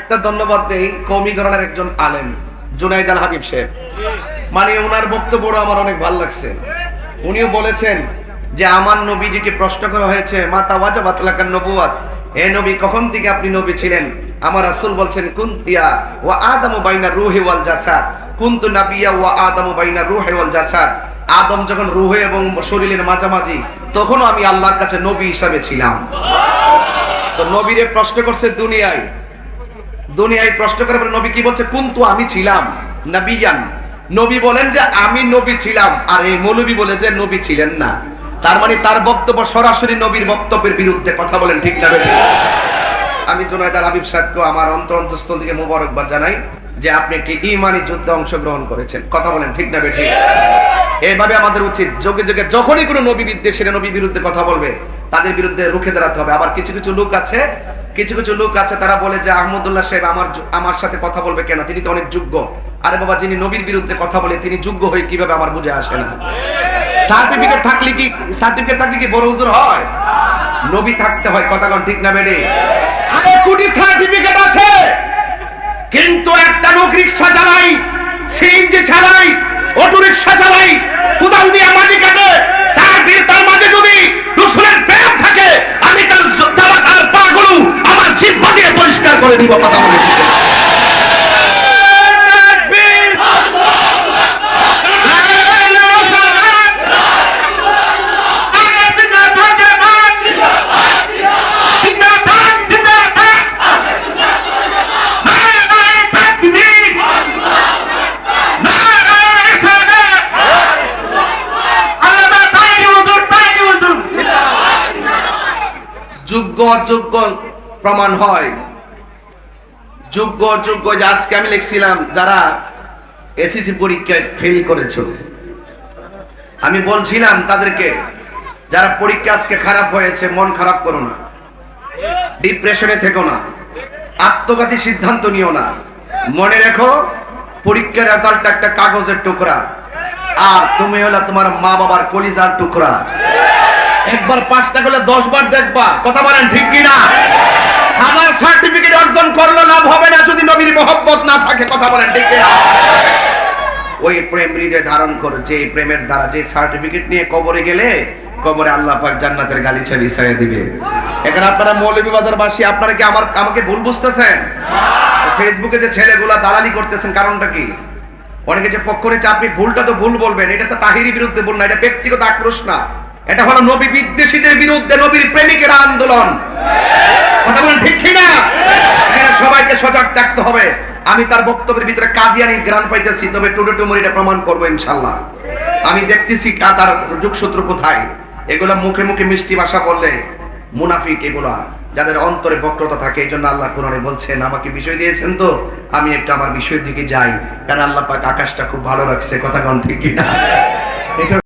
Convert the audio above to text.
একটা ধন্যবাদ দেই কওমিগণের একজন আলেম জুনাইদ আল হাবিব সাহেব। মানে ওনার বক্তব্যটা আমার অনেক ভালো লাগছে। উনিও বলেছেন যে আমার নবীজিকে প্রশ্ন করা হয়েছে মাতা ওয়াজাবাত লাকান নবুওয়াত, হে নবী কখন থেকে আপনি নবী ছিলেন? আমার রাসূল বলছেন কুনতিয়া ওয়া আদামু বাইনা রূহি ওয়াল জাসাদ, কুনতু নাবিয়্যা ওয়া আদামু বাইনা রূহি ওয়াল জাসাদ। আদম যখন রূহে এবং শরীরের মাঝামাঝি তখনও আমি আল্লাহর কাছে নবী হিসাবে ছিলাম। তো নবীরে প্রশ্ন করছে দুনিয়ায় প্রশ্ন করার পরে নবী কি বলছে? কুনতু, আমি ছিলাম নবিয়ান। নবী বলেন যে আমি নবী ছিলাম, আর এই মৌলবী বলে যে নবী ছিলেন না। তার মানে তার বক্তব্য সরাসরি নবীর বক্তব্যের বিরুদ্ধে। কথা বলেন ঠিক না? আমি জুনাইদ আল হাবিব সাহেবকে আমার অন্তরস্থল থেকে মোবারকবাদ জানাই যে আপনি একটি ঈমানি যুদ্ধে অংশগ্রহণ করেছেন। কথা বলেন ঠিক না বেঠিক? এইভাবে আমাদের উচিত যুগে যুগে যখনই কোনো নবী বিদ্বেষীরা নবীর বিরুদ্ধে কথা বলবে তাদের বিরুদ্ধে রুখে দাঁড়াতে হবে। আবার কিছু কিছু লোক আছে তারা বলে যে আহমদুল্লাহ সাহেব আমার সাথে কথা বলবে কেন, তিনি তো অনেক যোগ্য। আরে বাবা, যিনি নবীর বিরুদ্ধে কথা বলে তিনি যোগ্য হয়ে কিভাবে আমার বুঝে আসে না। সার্টিফিকেট থাকলে কি বড় হুজুর হয়? নবী থাকতে হয়। কথা কোন ঠিক না বেডে? আরে কোটি সার্টিফিকেট আছে, কিন্তু একটা লোক রিকশা চালাই, সিএনজি চালাই, অটো রিকশা চালাই, কোদাল দিয়ে মাটি কাটে, তার মাঝে যদি রাসূলের প্রেম থাকে আমি তার পাগুলো আমার জিহ্বা দিয়ে পরিষ্কার করে দিব। কথা বলে যোগ্য অযোগ্য প্রমাণ হয়। যোগ্য অযোগ্য যে আজকে আমি লিখছিলাম যারা এসএসসি পরীক্ষায় ফেল করেছো, আমি বলছিলাম তাদেরকে যারা পরীক্ষা আজকে খারাপ হয়েছে মন খারাপ করো না, ডিপ্রেশনে থেকো না, আত্মঘাতী সিদ্ধান্ত নিও না। মনে রেখো পরীক্ষার রেজাল্ট একটা কাগজের টুকরা, আর তুমি হলো তোমার মা বাবার কলিজার টুকরা। একবার পাঁচটা করলে 10 বার দেখবা। কথা বলেন ঠিক কিনা? হাজার সার্টিফিকেট অর্জন করলে লাভ হবে না যদি নবীর মহব্বত না থাকে। কথা বলেন ঠিক কিনা? ওই প্রেম হৃদয়ে ধারণ করো, যে প্রেমের দ্বারা যে সার্টিফিকেট নিয়ে কবরে গেলে কবরে আল্লাহ পাক জান্নাতের গালিচা বিছাইয়ে দিবে। এখানে আপনারা মৌলভীবাজারবাসী আপনারা কি আমাকে ভুল বুঝতেছেন? ফেসবুকে যে ছেলেগুলা দালালি করতেছেন কারণটা কি? অনেকে যে পক্ষ নিচ্ছে, আপনি ভুলটা তো ভুল বলবেন, এটা তো তাহিরি বিরুদ্ধে বল না, এটা ব্যক্তিগত আক্রোশ না, এটা হলো নবী বিদ্বেষীদের বিরুদ্ধে নবীর প্রেমিকের আন্দোলন। কথা বলেন ঠিক কিনা? এখানে সবাইকে সজাগ থাকতে হবে। আমি তার বক্তব্যের ভিতরে কাদিয়ানির গ্রান পাইতেছি, তবে টুডে টুমোর এটা প্রমাণ করবো ইনশাআল্লাহ। আমি দেখতেছি তার যোগসূত্র কোথায়। এগুলা মুখে মুখে মিষ্টি ভাষা বললে মুনাফিক, এগুলা যাদের অন্তরে বক্রতা থাকে। এই জন্য আল্লাহ কোরআনে বলছেন আমাকে বিষয় দিয়েছেন তো আমি একটু আমার বিষয়ের দিকে যাই, কারণ আল্লাহ পাক আকাশটা খুব ভালো রাখছে। কথা কোন ঠিক কিনা? এটা